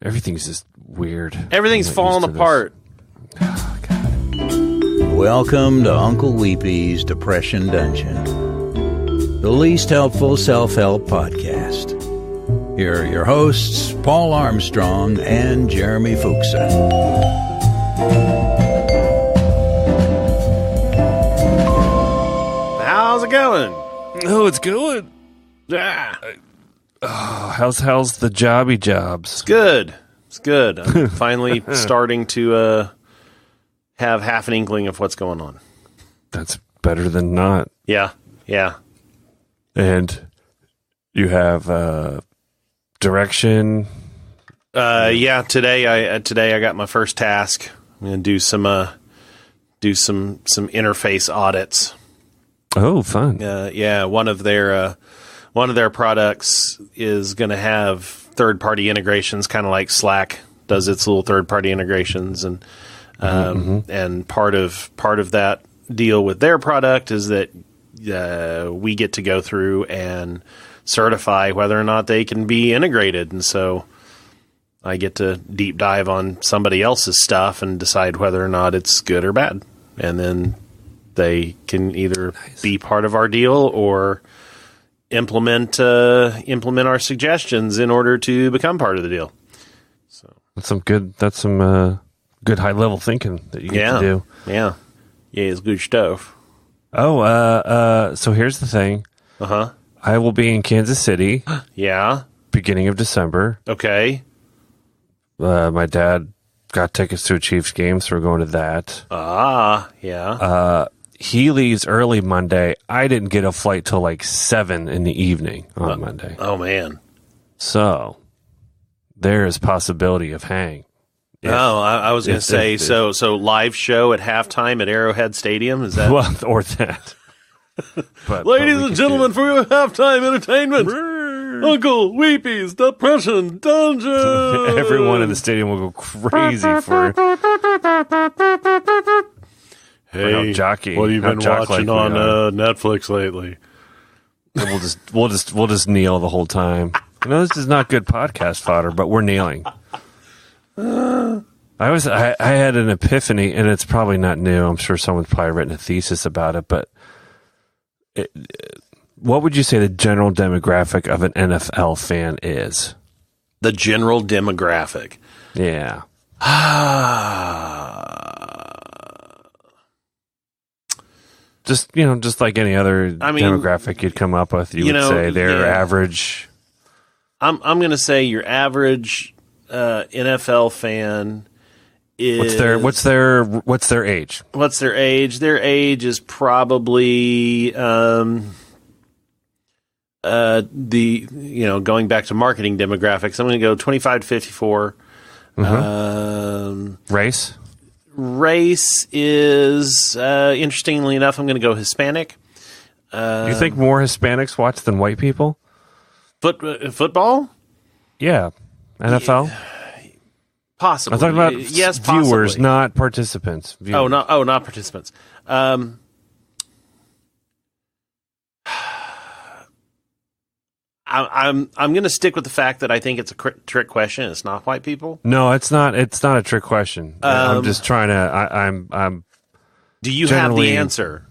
Everything's just weird. Everything's falling apart. Oh, God. Welcome to Uncle Weepy's Depression Dungeon, the least helpful self-help podcast. Here are your hosts, Paul Armstrong and Jeremy Fuchsen. How's it going? Oh, it's good. Ah, How's the jobby jobs? it's good. It's good. I'm finally starting to have half an inkling of what's going on. That's better than not. Yeah. And you have direction. Yeah. Today I got my first task. I'm gonna do some interface audits. Oh, fun. Yeah. One of their products is going to have third-party integrations, kind of like Slack does its little third-party integrations, and and part of that deal with their product is that we get to go through and certify whether or not they can be integrated, and so I get to deep dive on somebody else's stuff and decide whether or not it's good or bad, and then they can either be part of our deal or implement our suggestions in order to become part of the deal. So That's some good high level thinking that you get to do. Yeah, it's good stuff. Oh, so here's the thing. I will be in Kansas City. Yeah. Beginning of December. Okay. My dad got tickets to a Chiefs game, so we're going to that. Yeah. He leaves early Monday. I didn't get a flight till like 7 in the evening on Monday. Oh man. So there is possibility of hang. I was going to say, so live show at halftime at Arrowhead Stadium, is that? Well, or that. But Ladies and gentlemen, for your halftime entertainment, Uncle Weepy's Depression Dungeon. Everyone in the stadium will go crazy for Hey, jockey. what have you been watching on we are. Netflix lately? We'll just kneel the whole time. This is not good podcast fodder, but we're kneeling. I had an epiphany, and it's probably not new. I'm sure someone's probably written a thesis about it, but what would you say the general demographic of an NFL fan is? The general demographic. Yeah. Just like any other demographic you'd come up with, you would say their average. I'm going to say your average NFL fan is what's their age? What's their age? Their age is probably going back to marketing demographics. I'm going to go 25 to 54. Race. Race is, interestingly enough, I'm going to go Hispanic. You think more Hispanics watch than white people? Football? Yeah. NFL? Possibly. I'm talking about viewers, possibly. Not participants. Viewers. Not participants. I'm going to stick with the fact that I think it's a trick question. It's not white people. No, it's not. It's not a trick question. I'm just trying to. I'm. Do you have the answer?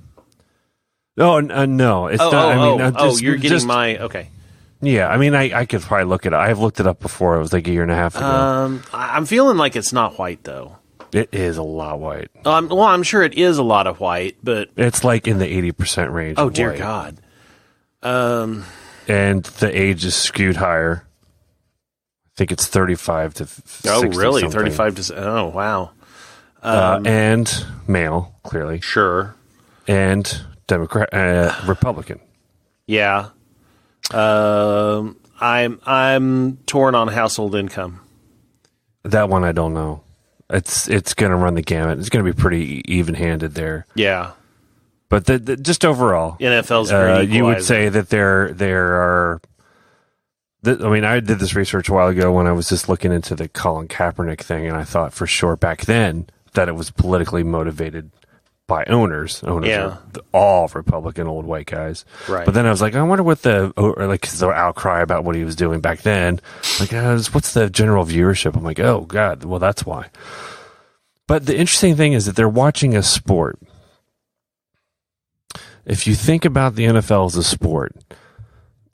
No, no. It's not. You're getting my okay. Yeah, I could probably look it up. I've looked it up before. It was like a year and a half ago. I'm feeling like it's not white though. It is a lot white. Well, I'm sure it is a lot of white, but it's like in the 80% range. Oh dear white. God. And the age is skewed higher. I think it's 35 to 60. Oh, really? Something. 35 to... Oh, wow. And male, clearly. Sure. And Republican. Yeah. I'm torn on household income. That one I don't know. It's going to run the gamut. It's going to be pretty even-handed there. Yeah. But just overall, NFL's great. You would say that there are. I did this research a while ago when I was just looking into the Colin Kaepernick thing, and I thought for sure back then that it was politically motivated by owners. Owners are all Republican old white guys. Right. But then I was like, I wonder what the outcry about what he was doing back then. Like, what's the general viewership? I'm like, oh God, well that's why. But the interesting thing is that they're watching a sport. If you think about the NFL as a sport,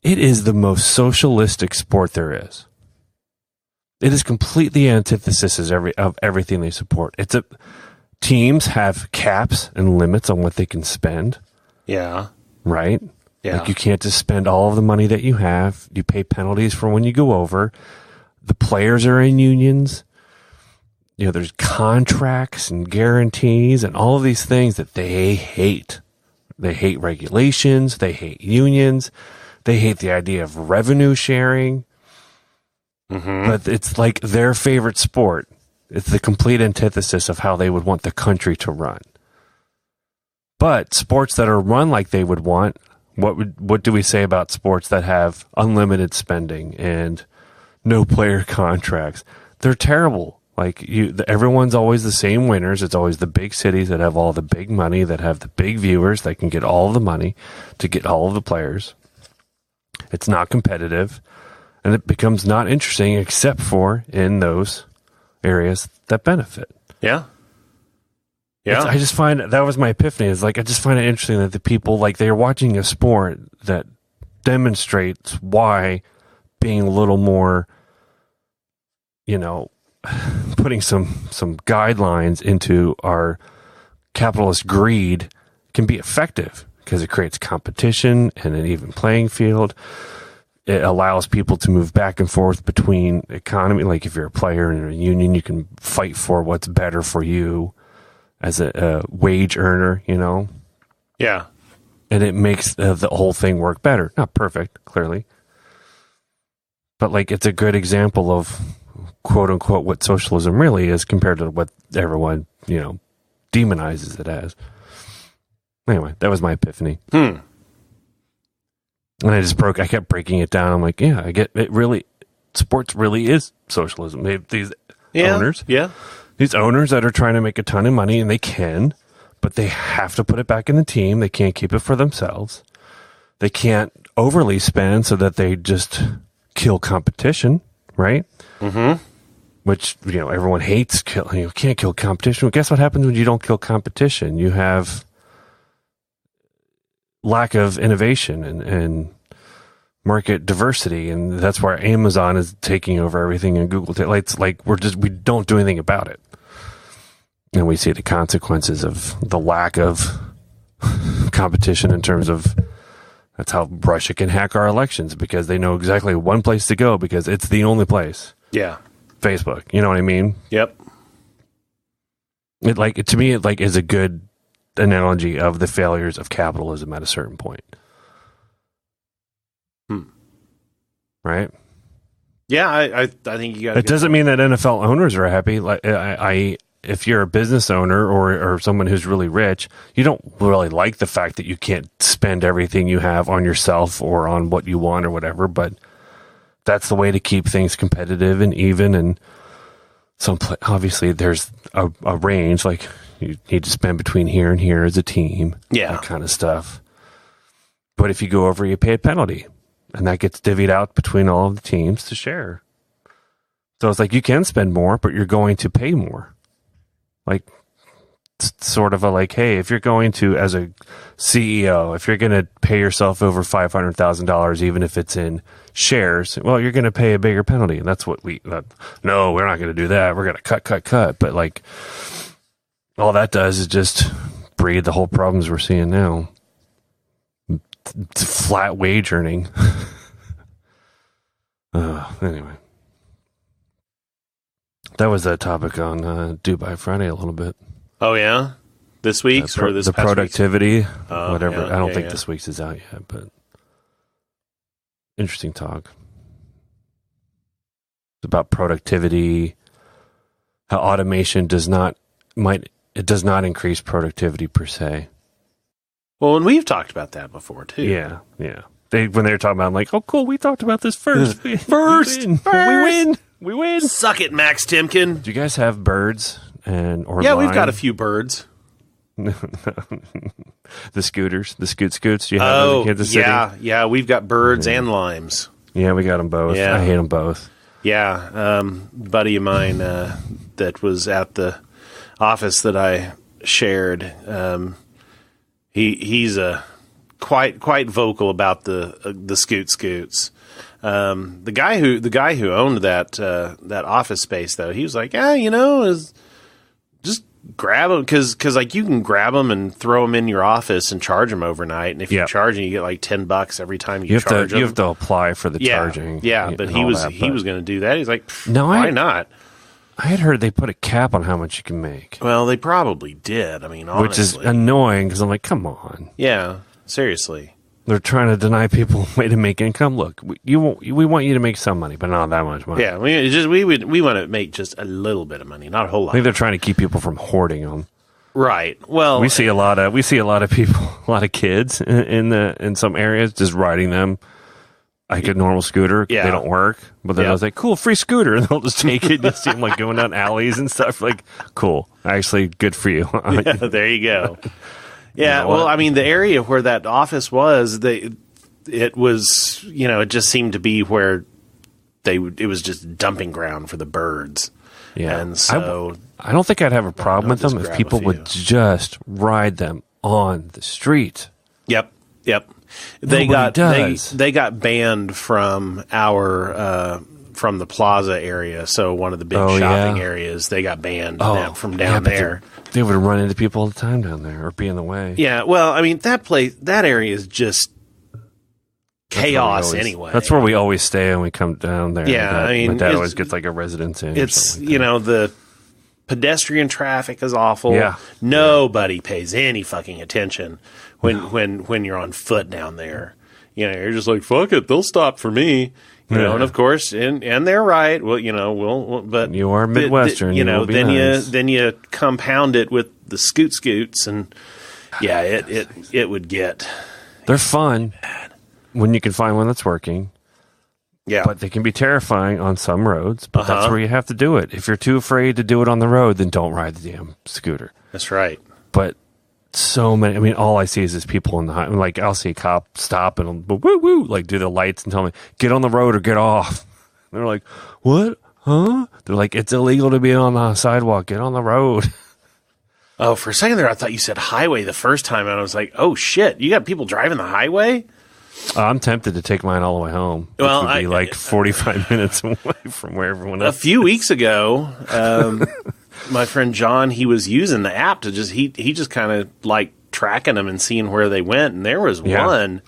it is the most socialistic sport there is. It is completely antithesis of everything they support. Teams have caps and limits on what they can spend. Yeah. Right? Yeah. Like you can't just spend all of the money that you have. You pay penalties for when you go over. The players are in unions. There's contracts and guarantees and all of these things that they hate. They hate regulations. They hate unions. They hate the idea of revenue sharing. Mm-hmm. But it's like their favorite sport. It's the complete antithesis of how they would want the country to run. But sports that are run like they would want, what do we say about sports that have unlimited spending and no player contracts? They're terrible. Like everyone's always the same winners. It's always the big cities that have all the big money, that have the big viewers, that can get all of the money to get all of the players. It's not competitive, and it becomes not interesting except for in those areas that benefit. Yeah. Yeah. I just find that was my epiphany. It's like, I just find it interesting that the people, like, they're watching a sport that demonstrates why being a little more, putting some guidelines into our capitalist greed can be effective because it creates competition and an even playing field. It allows people to move back and forth between economy. Like if you're a player in a union, you can fight for what's better for you as a wage earner, Yeah. And it makes the whole thing work better. Not perfect, clearly. But like, it's a good example of quote unquote what socialism really is compared to what everyone, demonizes it as. Anyway, that was my epiphany. And I kept breaking it down. I'm like, yeah, I get it. Really, sports really is socialism. These owners, these owners that are trying to make a ton of money, and they can, but they have to put it back in the team. They can't keep it for themselves. They can't overly spend so that they just kill competition, right? Mm-hmm. Which, everyone hates. You can't kill competition. Well, guess what happens when you don't kill competition? You have lack of innovation and market diversity, and that's why Amazon is taking over everything, and Google. It's like we don't do anything about it, and we see the consequences of the lack of competition in terms of that's how Russia can hack our elections because they know exactly one place to go because it's the only place. Yeah, Facebook. You know what I mean? Yep. To me, it is a good analogy of the failures of capitalism at a certain point. Right? Yeah, I think you got. It doesn't mean that NFL owners are happy. Like, if you're a business owner or someone who's really rich, you don't really like the fact that you can't spend everything you have on yourself or on what you want or whatever. But that's the way to keep things competitive and even. And obviously, there's a range. Like, you need to spend between here and here as a team. Yeah, that kind of stuff. But if you go over, you pay a penalty. And that gets divvied out between all of the teams to share. So it's like you can spend more, but you're going to pay more. Like, sort of hey, if you're going to, as a CEO, if you're going to pay yourself over $500,000, even if it's in shares, well, you're going to pay a bigger penalty. And that's what no, we're not going to do that. We're going to cut. But all that does is just breed the whole problems we're seeing now. Flat wage earning. Anyway, that was that topic on Dubai Friday a little bit. Oh yeah, this week's or this the past productivity, whatever. Yeah, I don't think this week's is out yet, but interesting talk. It's about productivity, how automation does not increase productivity per se. Well, and we've talked about that before too. Yeah. When they were talking about, I'm like, oh, cool, we talked about this first. We win. Suck it, Max Timken. Do you guys have birds or Yeah, line? we've got a few birds. The scooters, the scoots. Do you have those in Kansas City? Yeah. We've got birds and limes. Yeah, we got them both. Yeah. I hate them both. Yeah, buddy of mine that was at the office that I shared. He's quite vocal about the scoots. The guy who owned that office space, though, he was like, is just grab them because like you can grab them and throw them in your office and charge them overnight, and if you're charging, you get like $10 every time you charge them. You have to apply for the charging. Yeah, but he was going to do that. He's like, why not? I had heard they put a cap on how much you can make. Well, they probably did. I mean, honestly. Which is annoying because I'm like, come on. Yeah, seriously. They're trying to deny people a way to make income. Look, we want you to make some money, but not that much money. Yeah, we want to make just a little bit of money, not a whole lot. I think they're trying to keep people from hoarding them. Right. Well, we see a lot of people, a lot of kids in some areas just riding them like a normal scooter. Yeah. They don't work, but then I was like, cool, free scooter, and they'll just take it. You see them like going down alleys and stuff. Like, cool, actually, good for you. Yeah, there you go. Yeah, well, I mean, the area where that office was, it was, it just seemed to be where it was just dumping ground for the birds. Yeah, and so I don't think I'd have a problem with them if people would just ride them on the street. Yep. They got banned from from the plaza area, so one of the big shopping areas. They got banned from down there. They would run into people all the time down there or be in the way. Yeah, well, I mean, that area is just chaos anyway. That's where we always stay when we come down there. Yeah, I mean, my dad always gets like a residence in. It's, like the pedestrian traffic is awful. Yeah. Nobody pays any fucking attention when you're on foot down there. You're just like, fuck it, they'll stop for me. And of course, and they're right. Well, but you are Midwestern. Then you compound it with the scoots, and it would get. They're fun when you can find one that's working. Yeah, but they can be terrifying on some roads. But that's where you have to do it. If you're too afraid to do it on the road, then don't ride the damn scooter. That's right. But so many. I mean, all I see is people in the highway. Like, I'll see a cop stop and woo woo, like do the lights and tell me, get on the road or get off. And they're like, what? Huh? They're like, it's illegal to be on the sidewalk. Get on the road. Oh, for a second there, I thought you said highway the first time, and I was like, oh shit, you got people driving the highway? I'm tempted to take mine all the way home. Well, would be like 45 minutes away from where everyone else. A few weeks ago, my friend John, he was using the app to he just kind of like tracking them and seeing where they went. And there was one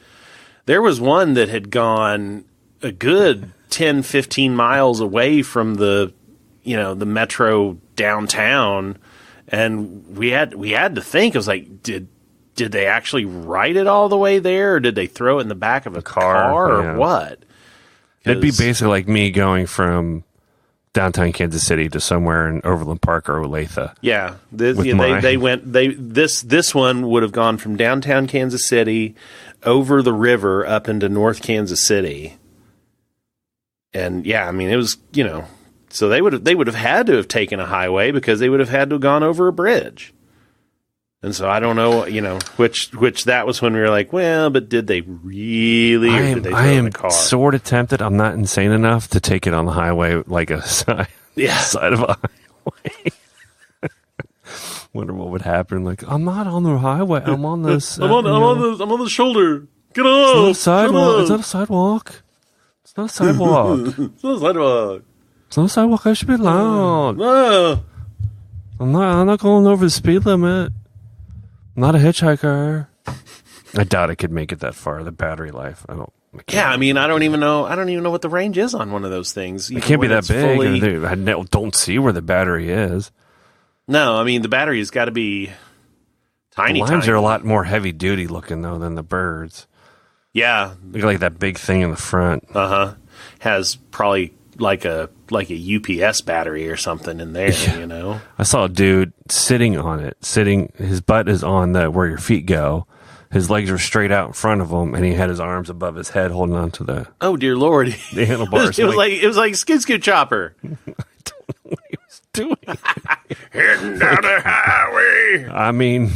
that had gone a good 10, 15 miles away from the metro downtown. And we had to think, I was like, did they actually ride it all the way there, or did they throw it in the back of a car or what? It'd be basically like me going from downtown Kansas City to somewhere in Overland Park or Olathe. Yeah, this one would have gone from downtown Kansas City over the river up into North Kansas City, and I mean, it was so they would have had to have taken a highway because they would have had to have gone over a bridge. And so I don't know, which that was when we were like, well, but did they really? Or did they throw it in the car? Sort of tempted. I'm not insane enough to take it on the highway like a side of a highway. Wonder what would happen. Like, I'm not on the highway. I'm on this. I'm on the shoulder. Get on. It's not a sidewalk. It's not a sidewalk. It's not a sidewalk. It's not a sidewalk. It's not a sidewalk. I should be loud. No. I'm not going over the speed limit. I'm not a hitchhiker. I doubt I could make it that far. The battery life. I don't even know what the range is on one of those things. It can't be that big. I don't see where the battery is. No, I mean, the battery's got to be tiny. The limes are a lot more heavy duty looking though than the birds. Yeah, look like that big thing in the front. Has probably like a UPS battery or something in there. Yeah. I saw a dude sitting on it. His butt is on where your feet go. His legs were straight out in front of him, and he had his arms above his head, holding on to the. Oh dear Lord! The handlebars. it was like Skid Chopper. I don't know what he was doing. Heading down the highway. I mean,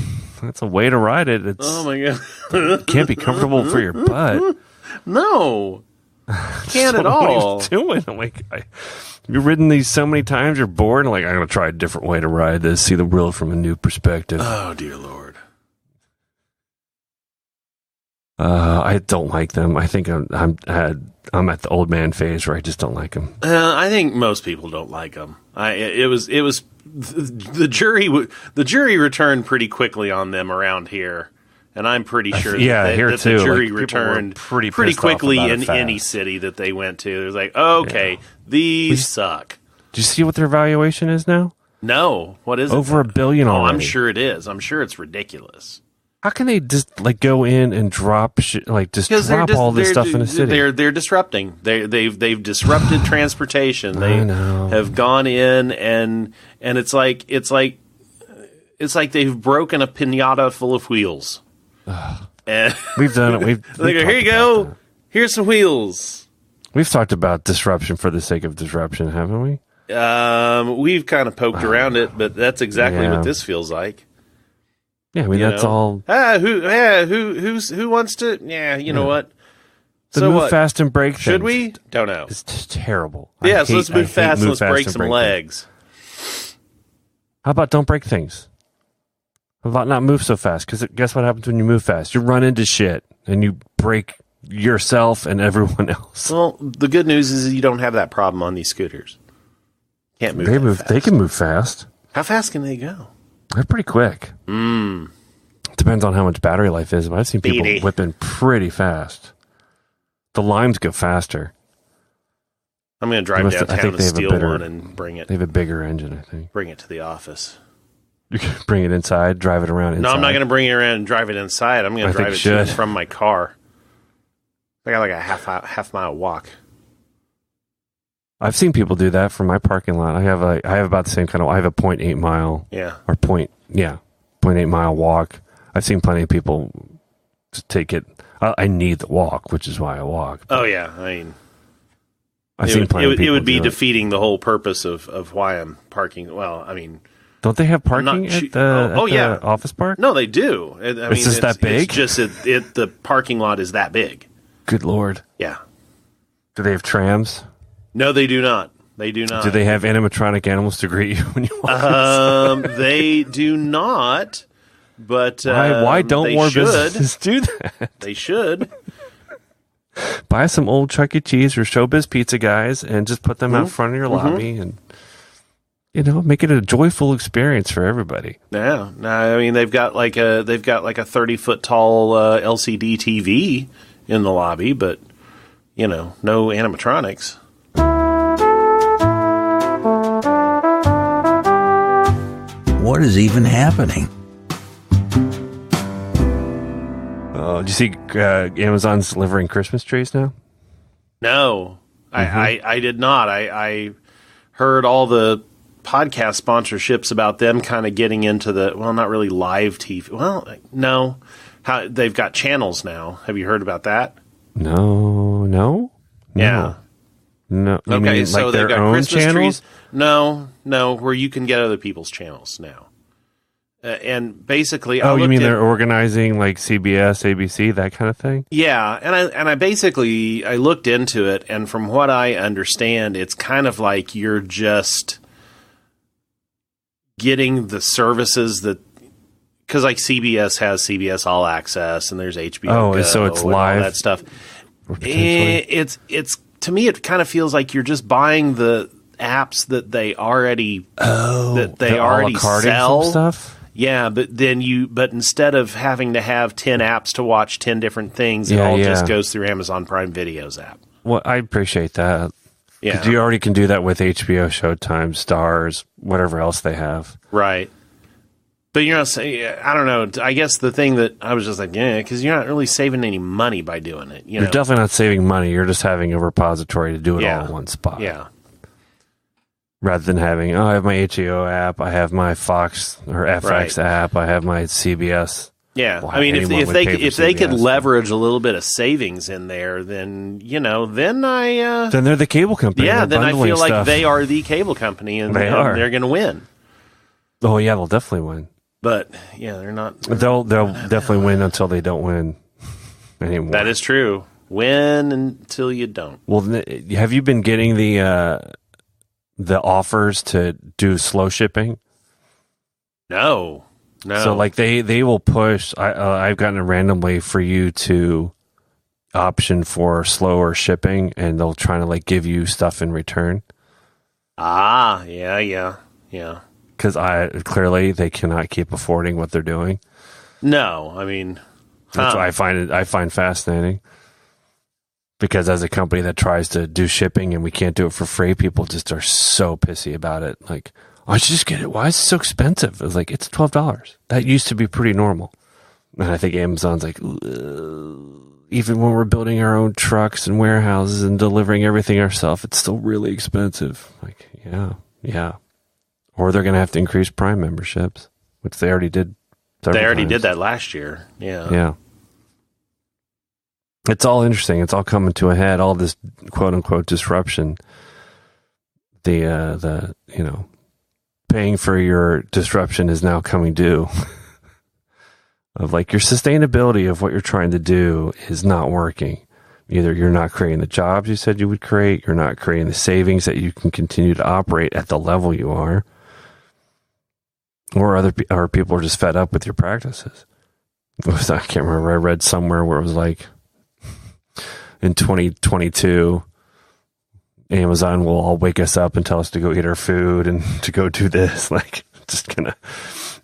It's a way to ride it. It's Oh my god. it can't be comfortable for your butt. No. Can't at What are you all. doing? I'm like, you've ridden these so many times, you're bored. And like, I'm going to try a different way to ride this, see the world from a new perspective. Oh dear Lord. I don't like them. I think I'm at the old man phase where I just don't like them. I think most people don't like them. It was the jury returned pretty quickly on them around here, and I'm pretty sure here that too. the jury Like, people were returned pretty pretty pissed off quickly about it in fast. any city that they went to. It was like, okay, these suck. Do you see what their valuation is now? No, what is Over it? $1 billion Oh, already. I'm sure it is. I'm sure it's ridiculous. How can they just like go in and drop shit, like just drop all this stuff in a city? They're disrupting. They've disrupted transportation. I They know. have gone in and it's like they've broken a piñata full of wheels. And We've done it. they go, here you go. Here's some wheels. We've talked about disruption for the sake of disruption, haven't we? We've kind of poked around it, but that's exactly Yeah. what this feels like. Yeah, I mean You that's know? all. Who wants to? Yeah, you know what? The So move what? fast and break. Should things. we? Don't know. It's just terrible. Yeah, so let's I move hate fast. move Let's break and some things. legs. How about don't break things? How about not move so fast? Because guess what happens when you move fast? You run into shit and you break yourself and everyone else. Well, the good news is you don't have that problem on these scooters. Can't move. They that move. fast. They can move fast. How fast can they go? They're pretty quick. Depends on how much battery life is, but I've seen people Speedy. whipping pretty fast. The limes go faster. I'm going to drive I downtown think and they have a steal better- one and bring it They have a bigger engine, I think. to the office. You can bring it inside, drive it around inside. No, I'm not going to bring it around and drive it inside. I'm going I to think drive it you to and should. from my car. I got like a half mile walk. I've seen people do that from my parking lot. I have about the same kind of. I have a 0.8 mile Yeah. or 0.8 mile walk. I've seen plenty of people just take it. I need the walk, which is why I walk. Oh yeah. I mean, I've seen plenty of it people. would be do it. defeating the whole purpose of why I'm parking. Well, I mean, Don't they have parking not at che- the, oh, at the yeah. office park? no, they do. It's just that big? It's just the parking lot is that big. Good Lord. Yeah. Do they have trams? No, they do not. They do not. Do they have animatronic animals to greet you when you walk? They do not. But Why don't they more should. businesses do that? They should. Buy some old Chuck E. Cheese or Showbiz Pizza guys and just put them Mm-hmm. out front of your lobby and make it a joyful experience for everybody. Yeah. No, I mean they've got like a 30-foot tall LCD TV in the lobby, but no animatronics. What is even happening? Oh, did you see Amazon's delivering Christmas trees now? No, Mm-hmm. I did not. I heard all the podcast sponsorships about them kind of getting into not really live TV. Well, no, how they've got channels now. Have you heard about that? No. Yeah. No. You Okay, mean, so like they've their got own Christmas channels? trees. No, where you can get other people's channels now. And basically, I Oh, you looked mean at- they're organizing like CBS, ABC, that kind of thing? Yeah, and I basically I looked into it, and from what I understand, it's kind of like you're just getting the services that because like CBS has CBS All Access, and there's HBO. Oh, Go so it's and live? all that stuff. Or potentially? It's to me, it kind of feels like you're just buying the apps that they already The a la already carte sell. some stuff? Yeah, but instead of having to have 10 apps to watch 10 different things, it Yeah, all yeah. just goes through Amazon Prime Video's app. Well, I appreciate that. Yeah. 'Cause you already can do that with HBO, Showtime, Stars, whatever else they have. Right. But you're not saying, I don't know. I guess the thing that I was just like, because you're not really saving any money by doing it. You're definitely not saving money. You're just having a repository to do it all in one spot. Yeah. Rather than having, I have my HBO app, I have my Fox or FX Right. app, I have my CBS. Yeah. Well, I mean, anyone if would they pay could, for if they could CBS. leverage a little bit of savings in there, then, then I, Then they're the cable company. yeah, They're then I bundling feel like stuff. they are the cable company and They are. they're going to win. Oh, yeah, they'll definitely win. But yeah, they're not. They'll definitely win until they don't win anymore. That is true. Win until you don't. Well, have you been getting the offers to do slow shipping? No. So like they will push. I've gotten it randomly for you to option for slower shipping, and they'll try to like give you stuff in return. Yeah. Because clearly they cannot keep affording what they're doing. No, I mean, That's what I find fascinating. Because as a company that tries to do shipping and we can't do it for free, people just are so pissy about it. Like, why don't you just get it? Why is it so expensive? It's like, it's $12. That used to be pretty normal. And I think Amazon's like, even when we're building our own trucks and warehouses and delivering everything ourselves, it's still really expensive. Like, yeah. Or they're going to have to increase Prime memberships, which they already did. They already did that last year. Yeah. It's all interesting. It's all coming to a head. All this quote unquote disruption. The paying for your disruption is now coming due. Of like your sustainability of what you're trying to do is not working. Either you're not creating the jobs you said you would create, you're not creating the savings that you can continue to operate at the level you are, or people are just fed up with your practices. I can't remember. I read somewhere where it was like, in 2022, Amazon will all wake us up and tell us to go eat our food and to go do this. Like, just gonna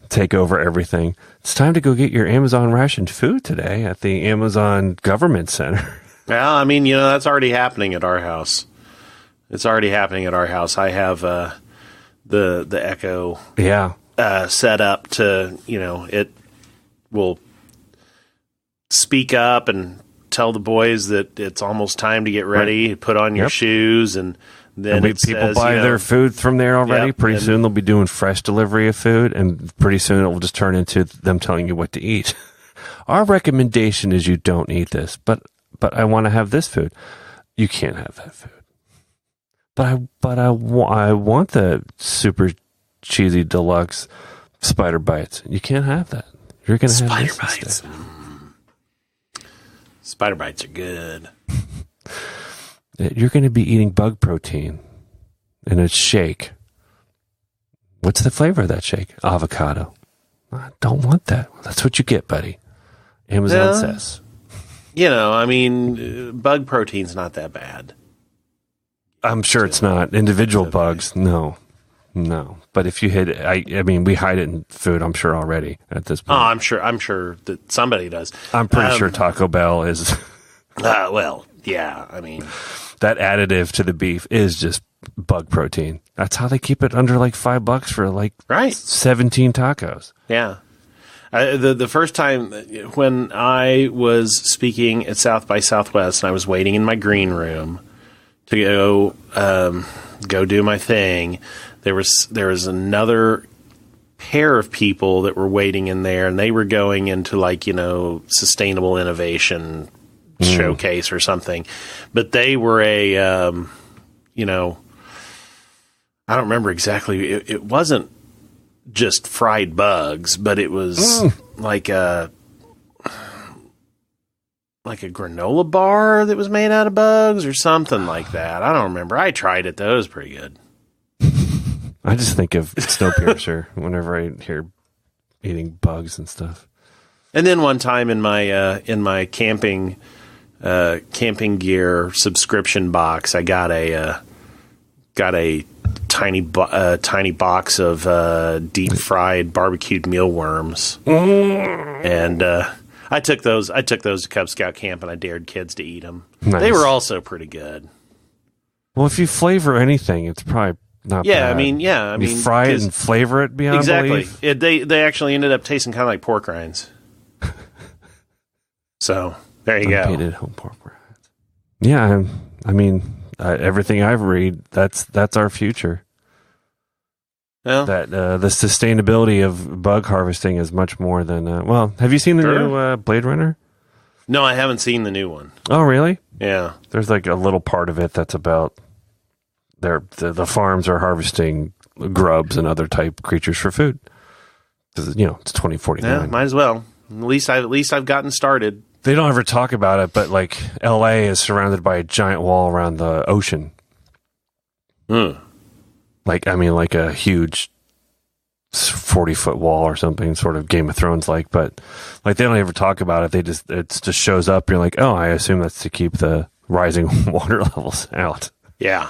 take over everything. It's time to go get your Amazon rationed food today at the Amazon Government Center. Well, I mean, that's already happening at our house. It's already happening at our house. I have the Echo set up to, it will speak up and tell the boys that it's almost time to get ready, right. Put on your shoes, and then people buy their food from there already. Yep, pretty soon they'll be doing fresh delivery of food, and pretty soon it will just turn into them telling you what to eat. Our recommendation is you don't eat this, but I want to have this food. You can't have that food. But I want the super cheesy deluxe spider bites. You can't have that. You're going to have spider bites. Spider bites are good. You're going to be eating bug protein in a shake. What's the flavor of that shake? Avocado. I don't want that. That's what you get, buddy. Amazon says. I mean, bug protein's not that bad. I'm sure it's not. Individual bugs, no. But if you hit it, I mean, we hide it in food, I'm sure, already at this point. Oh, I'm sure that somebody does. I'm pretty sure Taco Bell is. Well, yeah, I mean. That additive to the beef is just bug protein. That's how they keep it under like $5 for like 17 tacos. Yeah. The first time when I was speaking at South by Southwest and I was waiting in my green room to go do my thing, there was another pair of people that were waiting in there, and they were going into like, sustainable innovation showcase or something. But they were I don't remember exactly. It wasn't just fried bugs, but it was like a granola bar that was made out of bugs or something like that. I don't remember. I tried it though. It was pretty good. I just think of Snowpiercer whenever I hear eating bugs and stuff. And then one time in my camping gear subscription box, I got a tiny box of deep fried barbecued mealworms, and I took those to Cub Scout camp, and I dared kids to eat them. Nice. They were also pretty good. Well, if you flavor anything, it's probably not bad. I mean, you fry it and flavor it beyond belief. They actually ended up tasting kind of like pork rinds. So there you go. Unpainted home pork rinds. Yeah, I mean, everything I've read, that's our future. Well, that the sustainability of bug harvesting is much more than. Have you seen the new Blade Runner? No, I haven't seen the new one. Oh, really? Yeah. There's like a little part of it that's about the farms are harvesting grubs and other type creatures for food. 'Cause, it's 2049. Yeah, might as well. At least I've gotten started. They don't ever talk about it, but like LA is surrounded by a giant wall around the ocean. Like a huge 40-foot wall or something, sort of Game of Thrones like, but like they don't ever talk about it. It just shows up. You're like, oh, I assume that's to keep the rising water levels out. Yeah.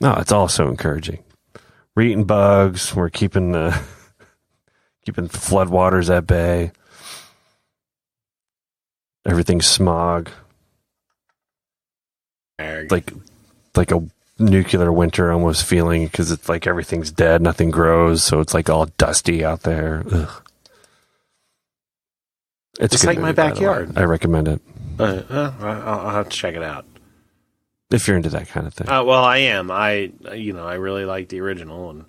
No, it's all so encouraging. We're eating bugs. We're keeping floodwaters at bay. Everything's smog. Like a nuclear winter almost feeling, because it's like everything's dead, nothing grows, so it's like all dusty out there. Ugh. It's like my backyard. I recommend it I'll have to check it out if you're into that kind of thing. Well, I am. I really like the original, and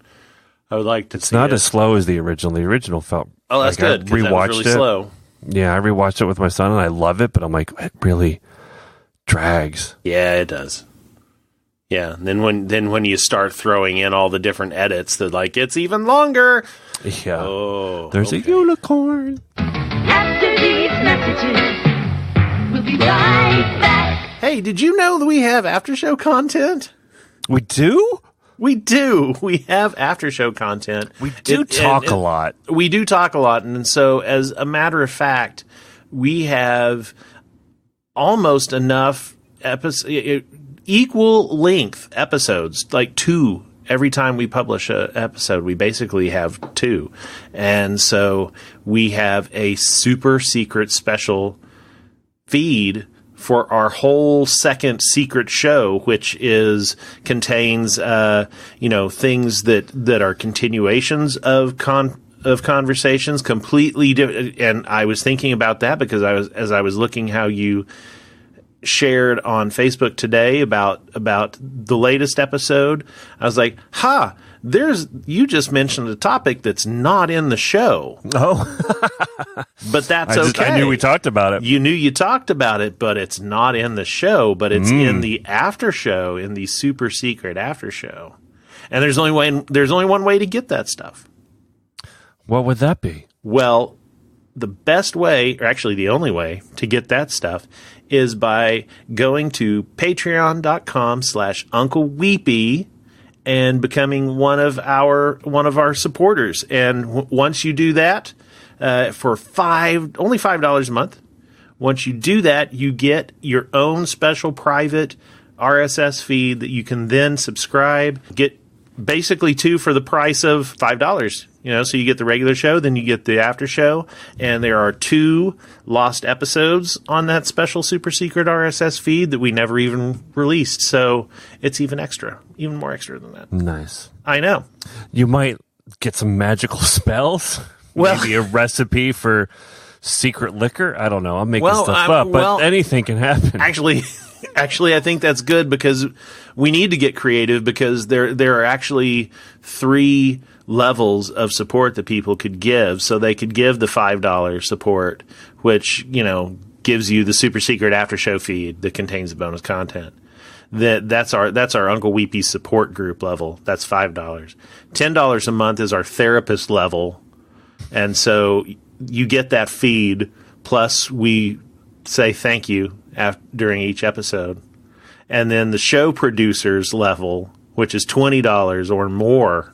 I would like to. It's not as slow as the original. The original felt. Oh, that's like good. I rewatched that was really slow. Yeah, I rewatched it with my son, and I love it. But I'm like, it really drags. Yeah, it does. Yeah, and then when you start throwing in all the different edits, that like it's even longer. Yeah. Oh, there's a unicorn. After these messages, we'll be right back. Hey, did you know that we have after show content? We do? We do. We have after show content. We do talk a lot. We do talk a lot, and so as a matter of fact, we have almost enough equal length episodes, like 2 every time we publish an episode. We basically have 2, and so we have a super secret special feed for our whole second secret show, which contains things that are continuations of conversations, completely different. And I was thinking about that because as I was looking how you shared on Facebook today about the latest episode, I was like, you just mentioned a topic that's not in the show. Oh. But that's okay. I knew we talked about it. You knew you talked about it, but it's not in the show, but it's in the after show, in the super secret after show. And there's only one way to get that stuff. What would that be? Well, the best way, or actually the only way to get that stuff is by going to patreon.com/Uncle Weepy and becoming one of our supporters. And once you do that, for only $5 a month, once you do that, you get your own special private RSS feed that you can then subscribe. Get basically 2 for the price of $5. So you get the regular show, then you get the after show, and there are 2 lost episodes on that special super secret RSS feed that we never even released. So it's even more extra than that. Nice. I know. You might get some magical spells. Well, maybe a recipe for secret liquor. I don't know. I'm making stuff up, but anything can happen. Actually, I think that's good because we need to get creative, because there are actually 3 levels of support that people could give. So they could give the $5 support, which, gives you the super secret after show feed that contains the bonus content. That's our Uncle Weepy support group level. That's $5. $10 a month is our therapist level. And so you get that feed, plus we say thank you during each episode. And then the show producers level, which is $20 or more.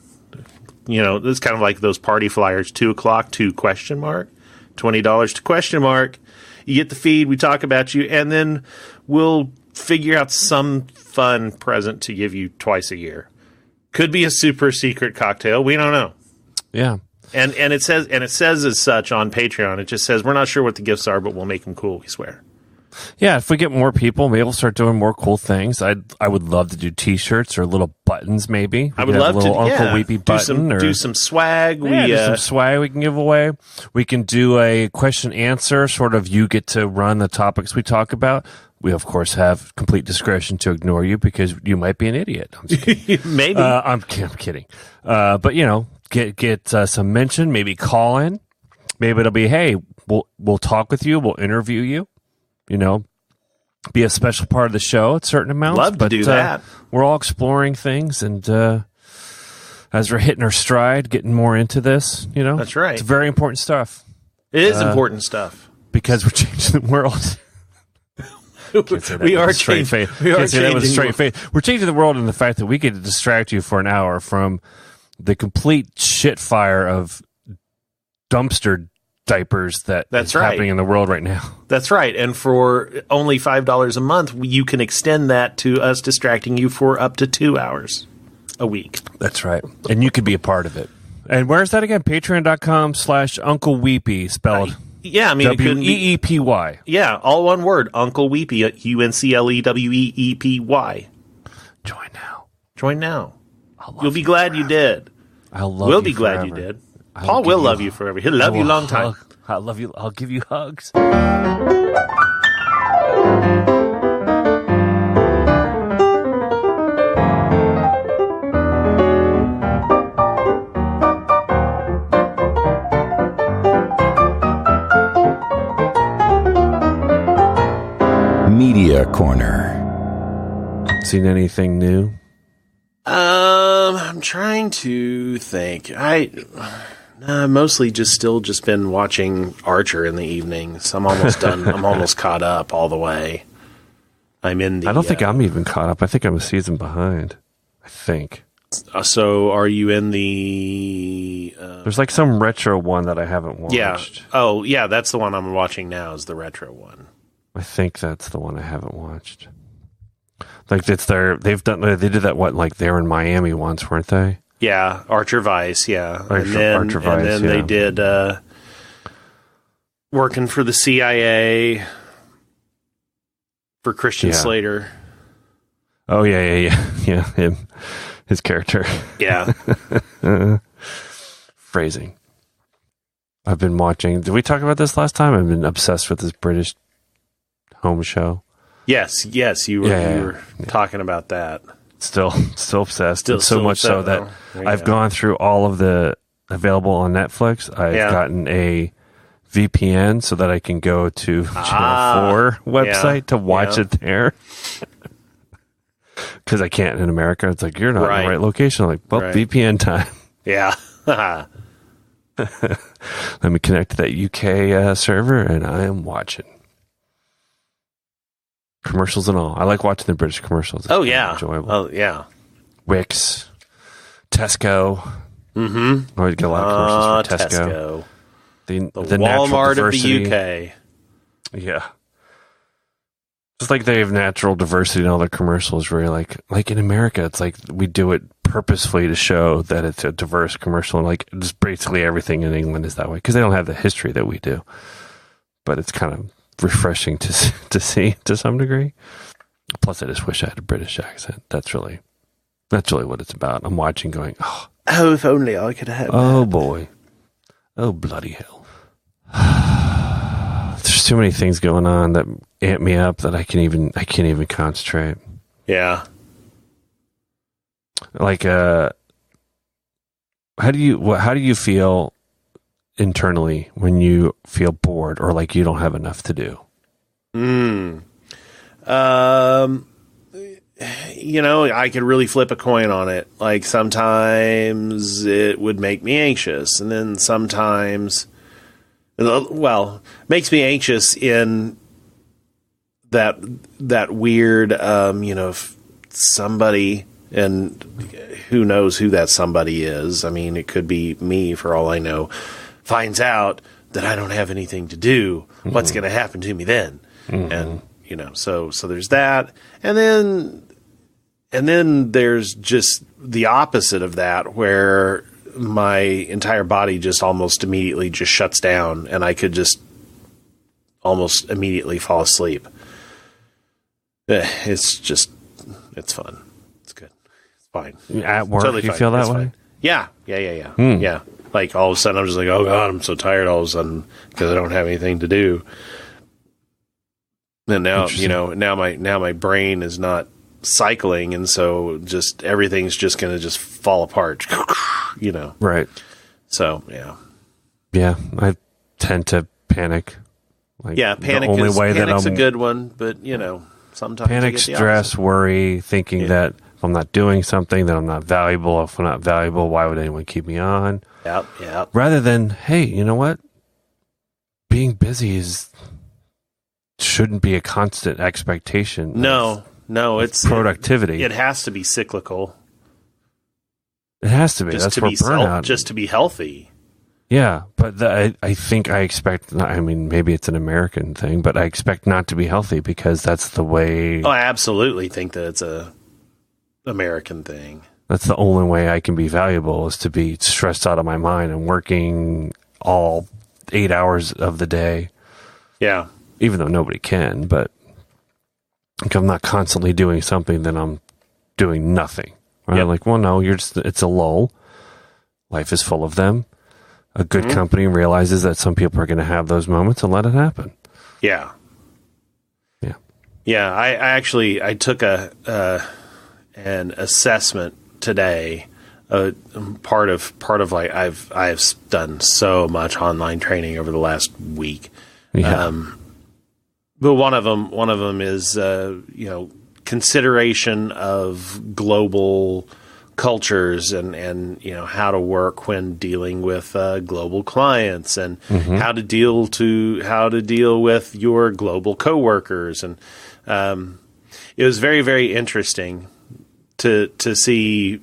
It's kind of like those party flyers, 2:00 to question mark, $20 to question mark. You get the feed, we talk about you, and then we'll figure out some fun present to give you twice a year. Could be a super secret cocktail. We don't know. Yeah. And it says as such on Patreon. It just says, we're not sure what the gifts are, but we'll make them cool, we swear. Yeah, if we get more people, maybe we'll start doing more cool things. I would love to do T-shirts or little buttons. Maybe I would love to. Uncle Weepy button, do some swag. Do some swag we can give away. We can do a question answer. Sort of, you get to run the topics we talk about. We of course have complete discretion to ignore you because you might be an idiot. I'm just kidding. Maybe I'm kidding. But get some mention. Maybe call in. Maybe it'll be, hey, we'll talk with you. We'll interview you. Be a special part of the show at certain amounts. Love to do that. We're all exploring things, and as we're hitting our stride, getting more into this, That's right. It's very important stuff It is important stuff. because we're changing the world. We are changing. We are That with a changing. straight face. We're changing the world in the fact that we get to distract you for an hour from the complete shit fire of dumpster diapers that's happening in the world right now. That's right. And for only $5 a month, you can extend that to us distracting you for up to 2 hours a week. That's right. And you could be a part of it. And where's that again? Patreon.com/Uncle Weepy, spelled Yeah, I mean, it could be, WEEPY. yeah, all one word, Uncle Weepy, UNCLEWEEPY. Join now. Join now. You'll be glad you did. I'll love We'll you be glad forever. you did. I'll Paul give will you love you forever. He'll love you a long time. I love you. I'll give you hugs. Media Corner. Seen anything new? I'm trying to think. Mostly just been watching Archer in the evenings. I'm almost done. I'm almost caught up all the way. I'm in the. I don't think I'm even caught up. I think I'm a season behind. I think. So are you in the? There's like some retro one that I haven't watched. Yeah. Oh, yeah. That's the one I'm watching now. Is the retro one. I think that's the one I haven't watched. Like they did that like they were in Miami once, weren't they? Yeah, Archer Vice. Yeah, Archer Vice, and then they did working for the CIA for Christian Slater. Oh yeah, him, his character. Yeah. Phrasing. I've been watching. Did we talk about this last time? I've been obsessed with this British home show. Yes, you were talking about that. Still obsessed. Still so much upset, so that though. I've gone through all of the available on Netflix. I've gotten a VPN so that I can go to Channel 4 website to watch it there. Because I can't in America. It's like, you're not in the right location. I'm like, well, VPN time. Yeah. Let me connect to that UK server, and I am watching. Commercials and all. I like watching the British commercials. It's enjoyable. Oh, yeah. Wix, Tesco. Mm-hmm. I get a lot of commercials for Tesco. The Walmart natural of the UK. Yeah. Just like they have natural diversity in all their commercials, where you're like in America, it's like we do it purposefully to show that it's a diverse commercial. And like just basically everything in England is that way because they don't have the history that we do. But it's kind of refreshing to see to some degree. Plus, I just wish I had a British accent. That's really what it's about. I'm watching, going, oh, if only I could have. Oh boy, oh bloody hell! There's too many things going on that amp me up that I can't even concentrate. Yeah. Like, how do you feel internally when you feel bored or like you don't have enough to do? I could really flip a coin on it. Like sometimes it would make me anxious, and then sometimes, makes me anxious in that weird, if somebody, and who knows who that somebody is. I mean, it could be me for all I know, finds out that I don't have anything to do. What's going to happen to me then? And, so there's that. And then there's just the opposite of that, where my entire body just almost immediately just shuts down and I could just almost immediately fall asleep. It's fun. It's good. It's fine. At work, Totally you fine. feel that It's way? fine. Yeah. Yeah. Like all of a sudden I'm just like, oh God, I'm so tired all of a sudden because I don't have anything to do. And now, now my brain is not cycling, and so just everything's just going to just fall apart, Right. So, yeah. Yeah, I tend to panic. Like, panic's a good one, but, sometimes panic, stress, worry, thinking that If I'm not doing something, then I'm not valuable. If I'm not valuable, why would anyone keep me on? Yep. Rather than, hey, you know what? Being busy shouldn't be a constant expectation. No, it's productivity. It has to be cyclical. It has to be. That's where burnout. Just to be healthy. Yeah, but I think I expect. I mean, maybe it's an American thing, but I expect not to be healthy because that's the way. Oh, I absolutely think that it's a American thing. That's the only way I can be valuable is to be stressed out of my mind and working all 8 hours of the day. Yeah. Even though nobody can, but if I'm not constantly doing something, then I'm doing nothing. Right? Yep. Like, well, no, it's a lull. Life is full of them. A good company realizes that some people are going to have those moments and let it happen. Yeah. Yeah. Yeah. I took an assessment today. Part of like I've done so much online training over the last week. Yeah. But one of them is consideration of global cultures and how to work when dealing with global clients and how to deal with your global coworkers, and it was very, very interesting to see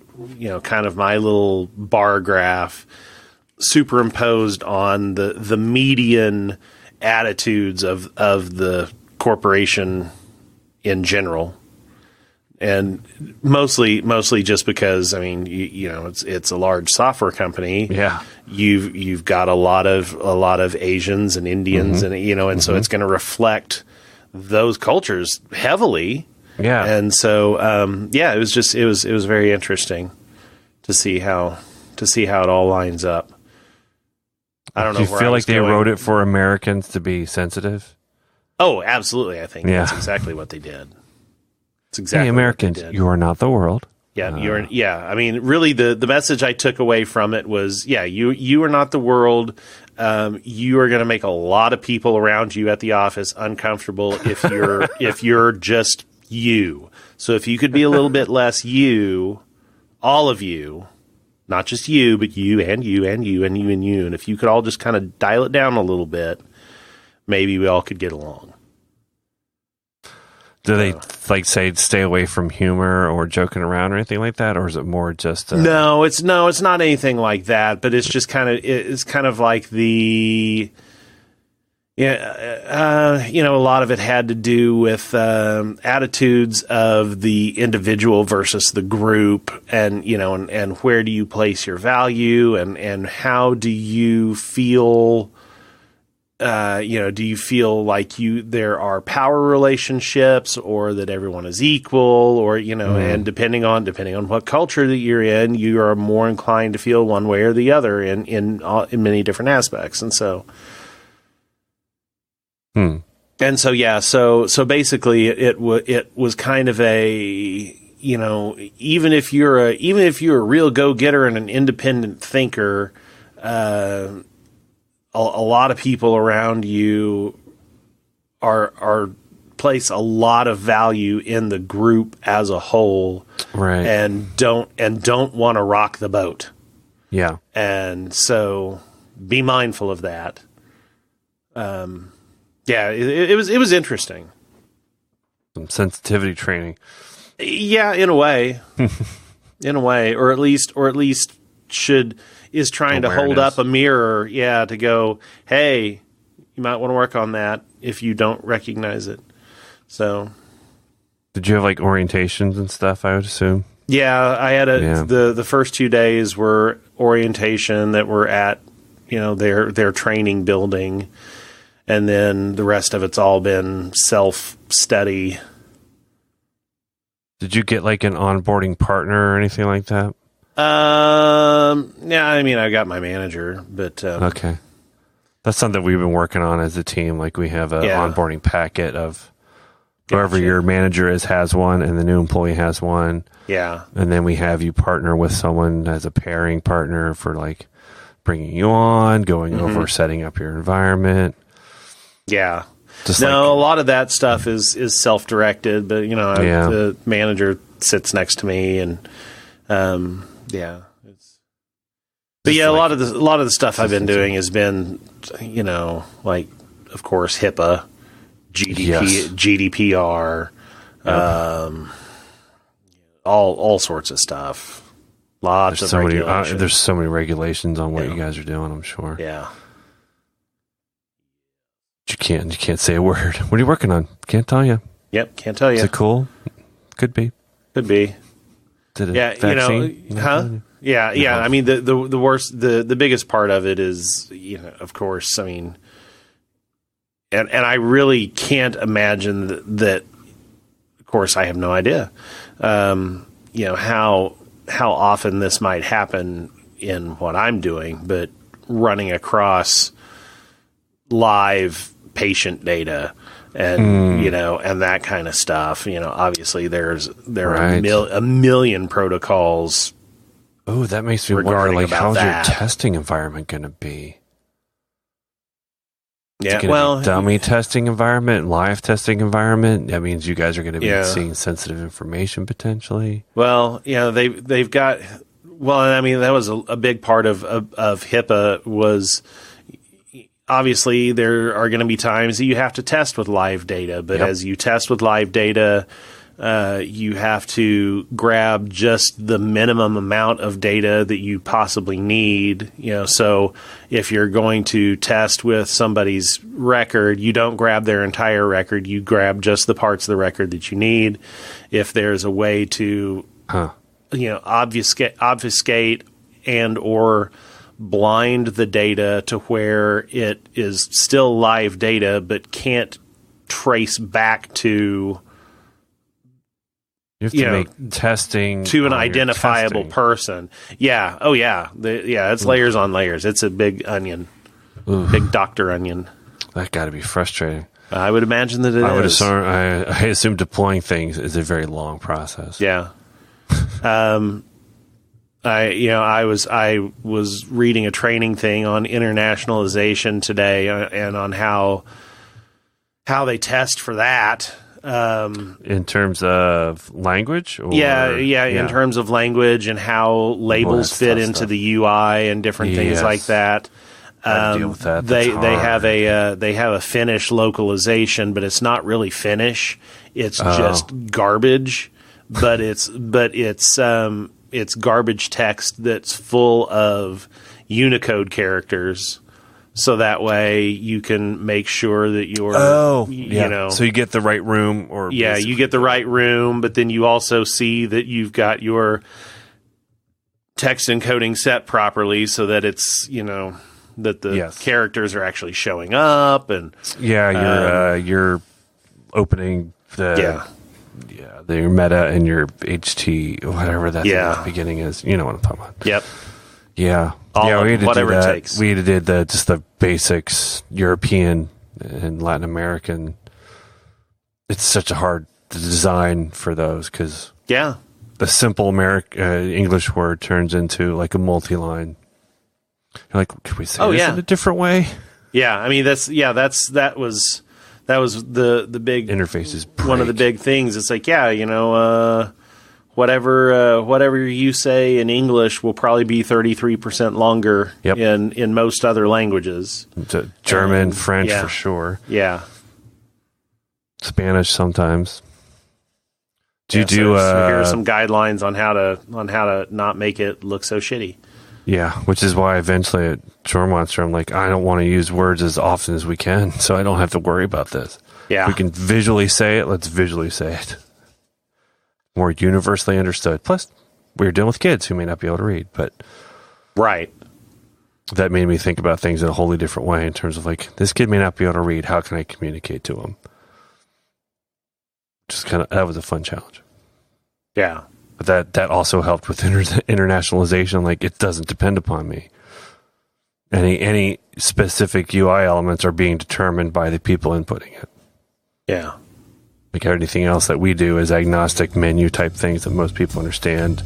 kind of my little bar graph superimposed on the median attitudes of the corporation in general. And mostly just because, I mean, it's a large software company. Yeah. You've got a lot of Asians and Indians and so it's going to reflect those cultures heavily. Yeah. And so, it was very interesting to see how it all lines up. I don't know. Do you feel like they wrote it for Americans to be sensitive? Oh, absolutely. I think that's exactly what they did. It's exactly hey, Americans, you are not the world. Yeah, I mean, really, the message I took away from it was, you are not the world. You are going to make a lot of people around you at the office uncomfortable if you're just you. So if you could be a little bit less you, all of you, not just you, but you and you and you and you and you, and if you could all just kind of dial it down a little bit, maybe we all could get along. Do they say stay away from humor or joking around or anything like that, or is it more just? No, it's not anything like that. But it's just kind of like the, a lot of it had to do with attitudes of the individual versus the group, and and where do you place your value, and how do you feel. Do you feel like there are power relationships, or that everyone is equal, or and depending on what culture that you're in, you are more inclined to feel one way or the other in many different aspects, and so. And so so basically it was kind of a even if you're a real go-getter and an independent thinker. A lot of people around you are place a lot of value in the group as a whole, right? And don't want to rock the boat. Yeah, and so be mindful of that. It was interesting. Some sensitivity training. Yeah, in a way, or at least is trying to hold up a mirror, to go, hey, you might want to work on that if you don't recognize it. So, did you have like orientations and stuff? I would assume. Yeah, I had the first 2 days were orientation that were at their training building, and then the rest of it's all been self-study. Did you get like an onboarding partner or anything like that? Yeah, I mean, I got my manager, but okay, that's something we've been working on as a team. Like we have an onboarding packet of whoever your manager has one, and the new employee has one. Yeah, and then we have you partner with someone as a pairing partner for like bringing you on, going over, setting up your environment. Yeah. A lot of that stuff is self-directed, but the manager sits next to me, and yeah. But yeah, a lot of the stuff I've been doing has been, like, of course, HIPAA, GDPR, all sorts of stuff. Lots of regulations. There's so many regulations on what you guys are doing, I'm sure. Yeah. You can't say a word. What are you working on? Can't tell you. Yep, can't tell you. Is it cool? Could be. Could be. Did it vaccine? Yeah. I mean, the worst, the biggest part of it is, of course, I mean, and I really can't imagine that. Of course, I have no idea. How often this might happen in what I'm doing, but running across live patient data and and that kind of stuff, obviously there are a million protocols. Oh, that makes me wonder, like, how's your testing environment going to be? Yeah, dummy testing environment, live testing environment. That means you guys are going to be seeing sensitive information potentially. Well, they've got. Well, I mean, that was a big part of HIPAA was. Obviously, there are going to be times that you have to test with live data, but as you test with live data, you have to grab just the minimum amount of data that you possibly need. So if you're going to test with somebody's record, you don't grab their entire record. You grab just the parts of the record that you need. If there's a way to, obfuscate and or blind the data to where it is still live data but can't trace back to you have to make testing to an identifiable person. Yeah. Oh yeah. It's layers on layers. It's a big onion. Big Dr. Onion. That got to be frustrating. I would imagine that I assume deploying things is a very long process. Yeah. I was reading a training thing on internationalization today and on how they test for that. In terms of language? Or, in terms of language and how labels fit into the UI and different things like that. Deal with that. They have a Finnish localization, but it's not really Finnish. It's just garbage, but it's garbage text that's full of Unicode characters, so that way you can make sure that you're, so you get the right room, you get the right room, but then you also see that you've got your text encoding set properly, so that it's that the characters are actually showing up, and you're opening the your meta and your HT, whatever that thing at the beginning is. You know what I'm talking about. Yep. Yeah. We had to do that. It takes. We had to do just the basics, European and Latin American. It's such a hard design for those because the simple English word turns into like a multi-line. You're like, could we say this in a different way? Yeah. I mean, that was the big interfaces. One of the big things. It's like, whatever you say in English will probably be 33% longer in most other languages. German, French for sure. Yeah. Spanish sometimes. So here are some guidelines on how to not make it look so shitty. Yeah, which is why eventually at Shore Monster, I'm like, I don't want to use words as often as we can, so I don't have to worry about this. Yeah. If we can visually say it, let's visually say it. More universally understood. Plus, we're dealing with kids who may not be able to read, but... Right. That made me think about things in a wholly different way in terms of, like, this kid may not be able to read. How can I communicate to him? That was a fun challenge. Yeah. But that also helped with internationalization. Like, it doesn't depend upon me. Any specific UI elements are being determined by the people inputting it. Yeah. Like anything else that we do is agnostic menu type things that most people understand.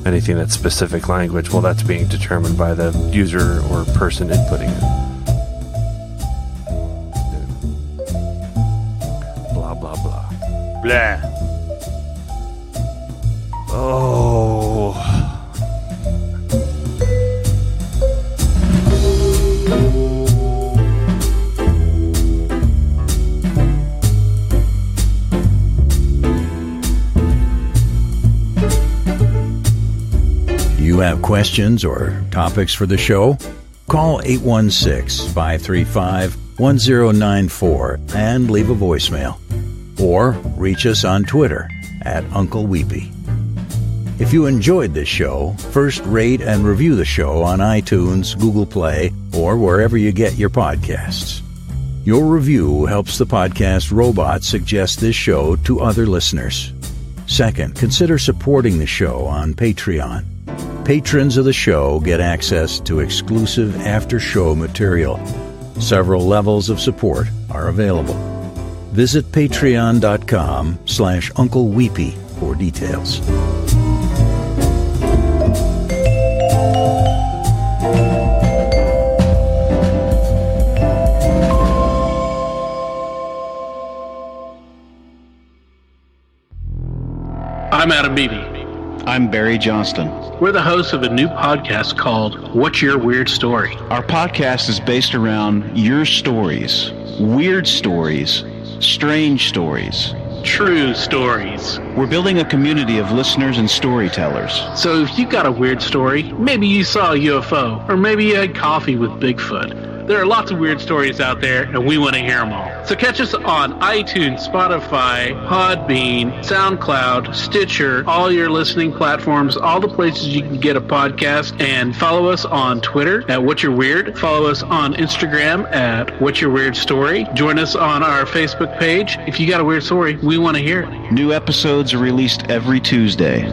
Anything that's specific language, well, that's being determined by the user or person inputting it. Blah, blah, blah. Blah. You have questions or topics for the show? Call 816-535-1094 and leave a voicemail. Or reach us on Twitter at Uncle Weepy. If you enjoyed this show, first rate and review the show on iTunes, Google Play, or wherever you get your podcasts. Your review helps the podcast robot suggest this show to other listeners. Second, consider supporting the show on Patreon. Patrons of the show get access to exclusive after-show material. Several levels of support are available. Visit patreon.com/Uncle Weepy for details. I'm Adam Beebe. I'm Barry Johnston. We're the hosts of a new podcast called What's Your Weird Story? Our podcast is based around your stories, weird stories, strange stories, True stories. We're building a community of listeners and storytellers. So if you got a weird story, maybe you saw a UFO, or maybe you had coffee with Bigfoot. There are lots of weird stories out there, and we want to hear them all. So catch us on iTunes, Spotify, Podbean, SoundCloud, Stitcher, all your listening platforms, all the places you can get a podcast, and follow us on Twitter at What's Your Weird. Follow us on Instagram at What's Your Weird Story. Join us on our Facebook page. If you got a weird story, we want to hear it. New episodes are released every Tuesday.